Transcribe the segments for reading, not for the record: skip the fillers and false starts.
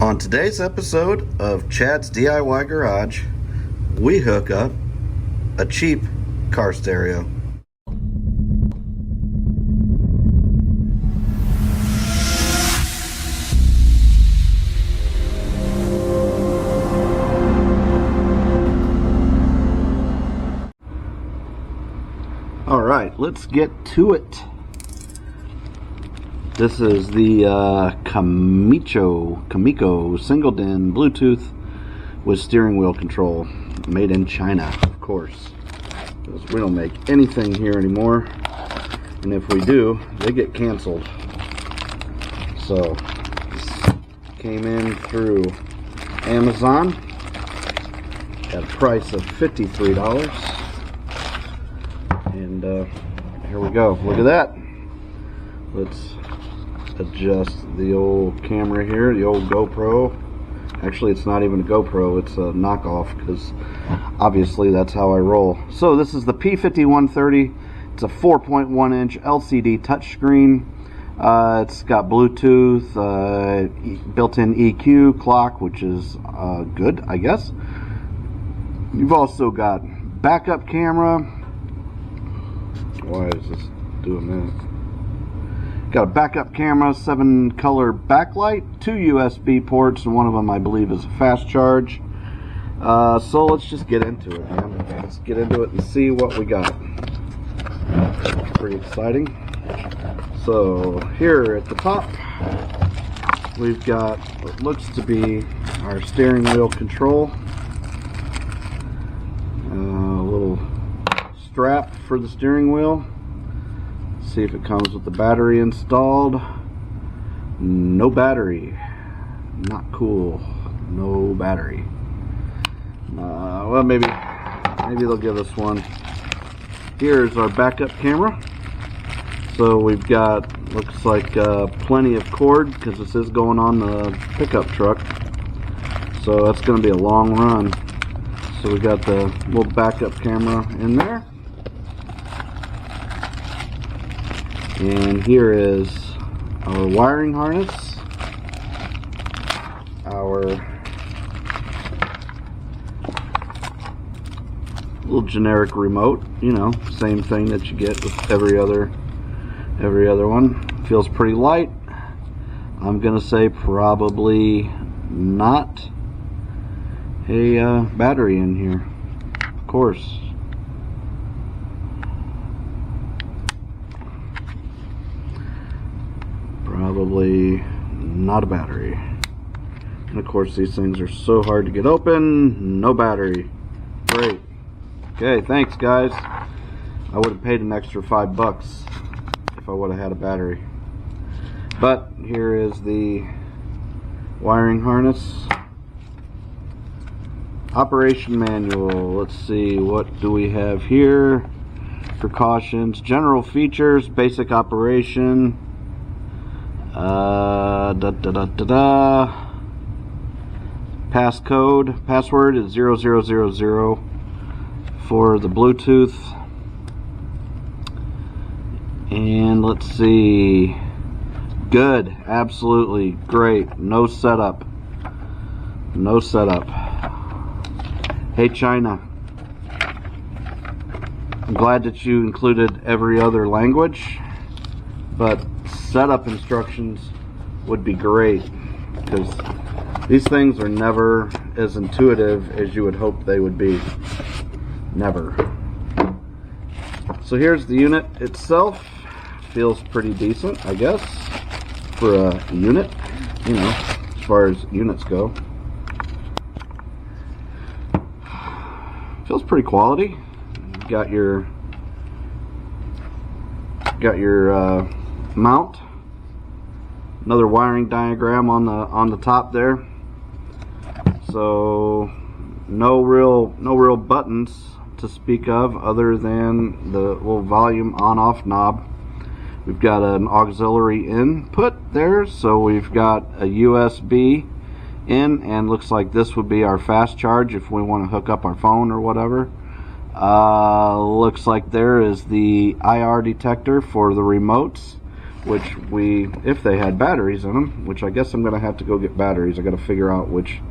On today's episode of Chad's DIY Garage, we hook up a cheap car stereo. Alright, let's get to it. This is the Kamiko single DIN Bluetooth with steering wheel control, made in China, of course, because we don't make anything here anymore, and if we do, they get canceled. So this came in through Amazon at a price of $53, and here we go. Look at that. Let's adjust the old camera here, the old GoPro. Actually, it's not even a GoPro, it's a knockoff, because obviously that's how I roll. So this is the P5130. It's a 4.1 inch LCD touchscreen. It's got Bluetooth, built-in EQ, clock, which is good, I guess. You've also got backup camera. Why is this doing that? Got a backup camera, 7-color backlight, 2 USB ports, and one of them I believe is a fast charge. So let's just get into it, man. Let's get into it and see what we got. Pretty exciting. So here at the top, we've got what looks to be our steering wheel control. A little strap for the steering wheel. See if it comes with the battery installed. No battery. Not cool. No battery. Well, maybe they'll give us one. Here's our backup camera. So we've got, looks like plenty of cord, because this is going on the pickup truck. So that's going to be a long run. So we got the little backup camera in there. And here is our wiring harness, our little generic remote, you know, same thing that you get with every other one. Feels pretty light. I'm gonna say probably not a battery in here, of course. Probably not a battery. And of course these things are so hard to get open. No battery. Great. Okay, thanks guys. I would have paid an extra $5 if I would have had a battery. But here is the wiring harness. Operation manual. Let's see, what do we have here? Precautions, general features, basic operation. Password is 0000 for the Bluetooth. And let's see, good, absolutely great. No setup. Hey China, I'm glad that you included every other language, but setup instructions would be great, because these things are never as intuitive as you would hope they would be. Never. So here's the unit itself. Feels pretty decent, I guess, for a unit, you know, as far as units go. Feels pretty quality. Got your mount. Another wiring diagram on the top there. So no real buttons to speak of other than the little volume on-off knob. We've got an auxiliary input there, so we've got a USB in, and looks like this would be our fast charge if we want to hook up our phone or whatever. Looks like there is the IR detector for the remotes. which if they had batteries in them, which I guess I'm gonna have to go get batteries. I gotta figure out which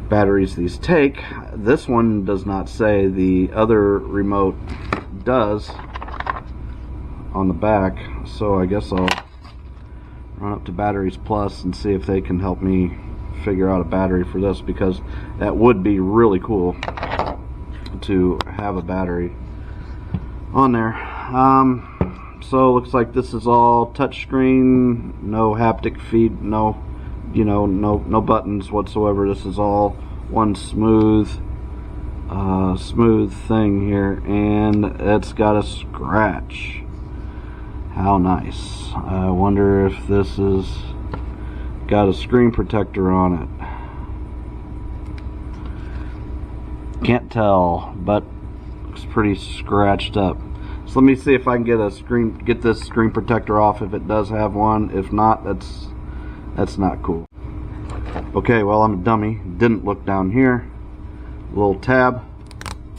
batteries these take. This one does not say. The other remote does on the back, so I guess I'll run up to Batteries Plus and see if they can help me figure out a battery for this, because that would be really cool to have a battery on there. So looks like this is all touchscreen, no haptic feed, no buttons whatsoever. This is all one smooth thing here, and it's got a scratch. How nice. I wonder if this is got a screen protector on it. Can't tell, but looks pretty scratched up. So let me see if I can get this screen protector off if it does have one. If not, that's not cool. Okay, well, I'm a dummy. Didn't look down here. Little tab.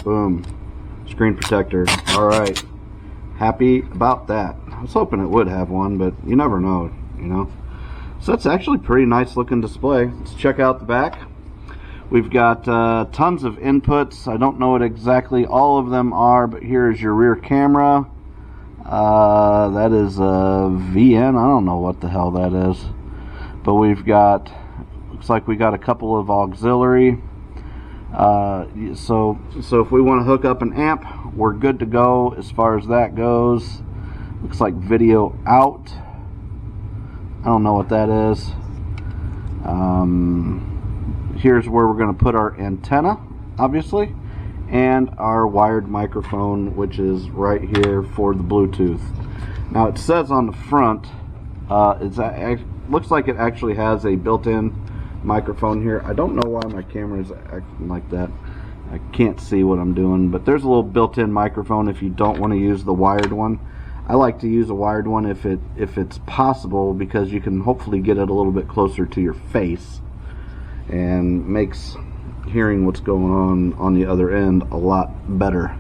Boom. Screen protector. Alright. Happy about that. I was hoping it would have one, but you never know, So that's actually a pretty nice looking display. Let's check out the back. We've got tons of inputs. I don't know what exactly all of them are, but here's your rear camera. That is a VN. I don't know what the hell that is. But we've got, looks like we got a couple of auxiliary. So if we want to hook up an amp, we're good to go as far as that goes. Looks like video out. I don't know what that is. Here's where we're going to put our antenna, obviously, and our wired microphone, which is right here for the Bluetooth. Now it says on the front, it looks like it actually has a built-in microphone here. I don't know why my camera is acting like that. I can't see what I'm doing, but there's a little built-in microphone if you don't want to use the wired one. I like to use a wired one if it's possible, because you can hopefully get it a little bit closer to your face and makes hearing what's going on the other end a lot better.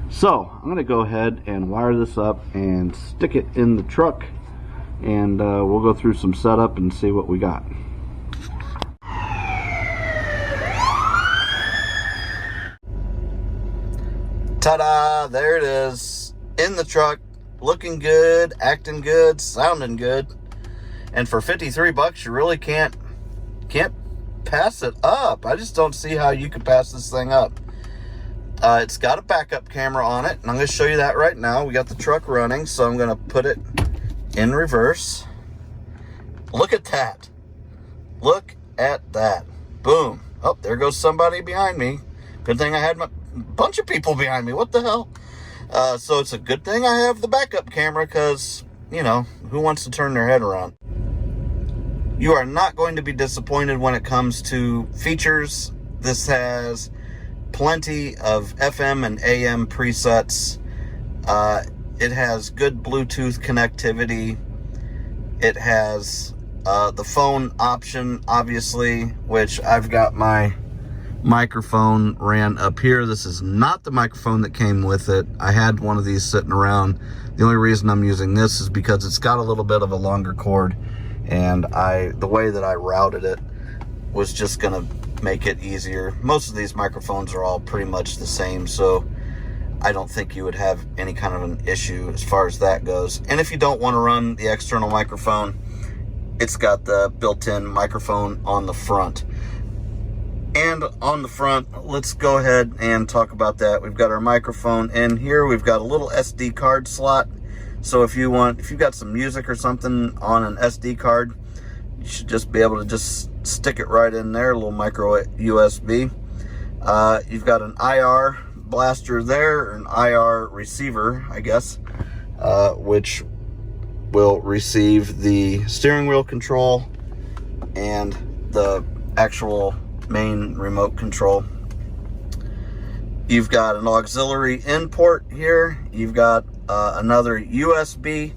So I'm going to go ahead and wire this up and stick it in the truck, and we'll go through some setup and see what we got. Ta-da! There it is, in the truck, looking good, acting good, sounding good. And for 53 bucks, you really can't pass it up. I just don't see how you could pass this thing up. It's got a backup camera on it, and I'm going to show you that right now. We got the truck running, so I'm going to put it in reverse. Look at that. Look at that. Boom. Oh, there goes somebody behind me. Good thing I had my bunch of people behind me. What the hell? So it's a good thing I have the backup camera, because, who wants to turn their head around? You are not going to be disappointed when it comes to features. This has plenty of FM and AM presets. It has good Bluetooth connectivity. It has the phone option, obviously, which I've got my microphone ran up here. This is not the microphone that came with it. I had one of these sitting around. The only reason I'm using this is because it's got a little bit of a longer cord, and the way that I routed it was just gonna make it easier. Most of these microphones are all pretty much the same, so I don't think you would have any kind of an issue as far as that goes. And if you don't want to run the external microphone, it's got the built-in microphone on the front. And on the front, let's go ahead and talk about that. We've got our microphone in here. We've got a little SD card slot. So if you've got some music or something on an SD card, you should just be able to just stick it right in there, a little micro USB. You've got an IR blaster there, an IR receiver, I guess, which will receive the steering wheel control and the actual main remote control. You've got an auxiliary in port here. You've got another USB,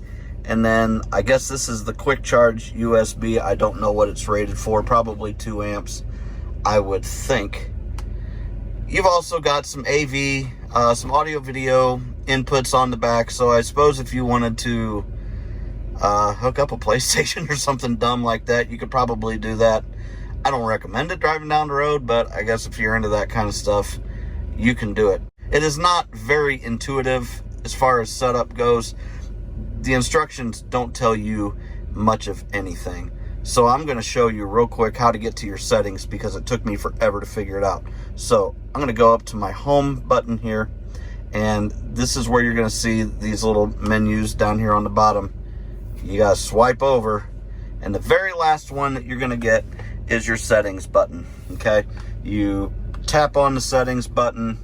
and then I guess this is the quick charge USB. I don't know what it's rated for, probably 2 amps, I would think. You've also got some AV, some audio video inputs on the back, so I suppose if you wanted to hook up a PlayStation or something dumb like that. You could probably do that. I don't recommend it driving down the road, but I guess if you're into that kind of stuff, you can do it. It is not very intuitive as far as setup goes. The instructions don't tell you much of anything. So I'm going to show you real quick how to get to your settings because it took me forever to figure it out. So I'm going to go up to my home button here, and this is where you're going to see these little menus down here on the bottom. You got to swipe over, and the very last one that you're going to get is your settings button. Okay, you tap on the settings button,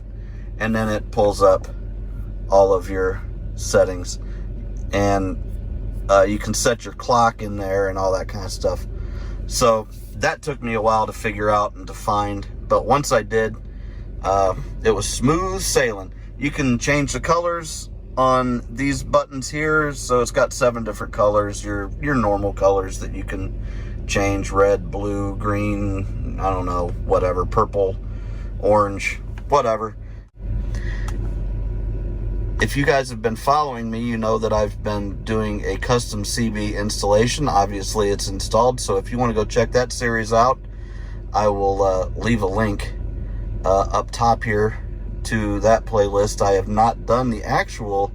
and then it pulls up all of your settings, and you can set your clock in there and all that kind of stuff. So that took me a while to figure out and to find, but once I did, it was smooth sailing. You can change the colors on these buttons here, so it's got 7 different colors, your normal colors that you can change: red, blue, green, I don't know, whatever, purple, orange, whatever. If you guys have been following me, you know that I've been doing a custom CB installation. Obviously it's installed, so if you want to go check that series out, I will leave a link up top here to that playlist. I have not done the actual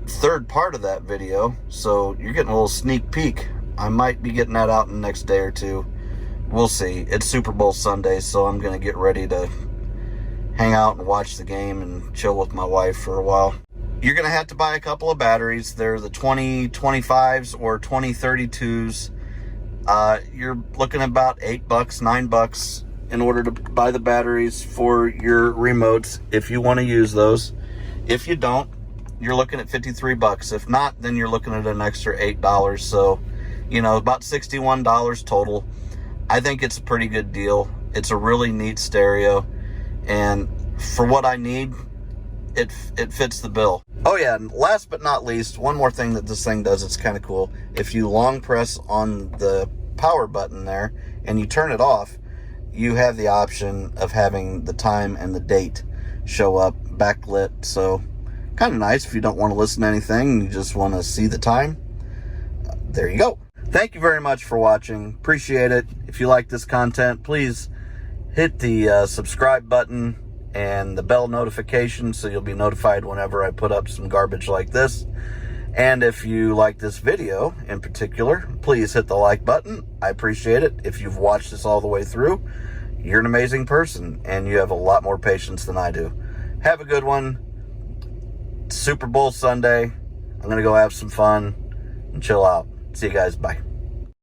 third part of that video, so you're getting a little sneak peek. I might be getting that out in the next day or two. We'll see. It's Super Bowl Sunday, so I'm going to get ready to hang out and watch the game and chill with my wife for a while. You're going to have to buy a couple of batteries. They're the 2025s or 2032s. You're looking at about $8, $9 in order to buy the batteries for your remotes if you want to use those. If you don't, you're looking at $53. If not, then you're looking at an extra $8. So, you know, about $61 total. I think it's a pretty good deal. It's a really neat stereo, and for what I need, it fits the bill. Oh yeah, and last but not least, one more thing that this thing does, it's kind of cool. If you long press on the power button there and you turn it off, you have the option of having the time and the date show up backlit. So kind of nice if you don't want to listen to anything and you just want to see the time. There you go. Thank you very much for watching. Appreciate it. If you like this content, please hit the subscribe button and the bell notification so you'll be notified whenever I put up some garbage like this. And if you like this video in particular, please hit the like button. I appreciate it. If you've watched this all the way through, you're an amazing person and you have a lot more patience than I do. Have a good one. Super Bowl Sunday. I'm going to go have some fun and chill out. See you guys. Bye.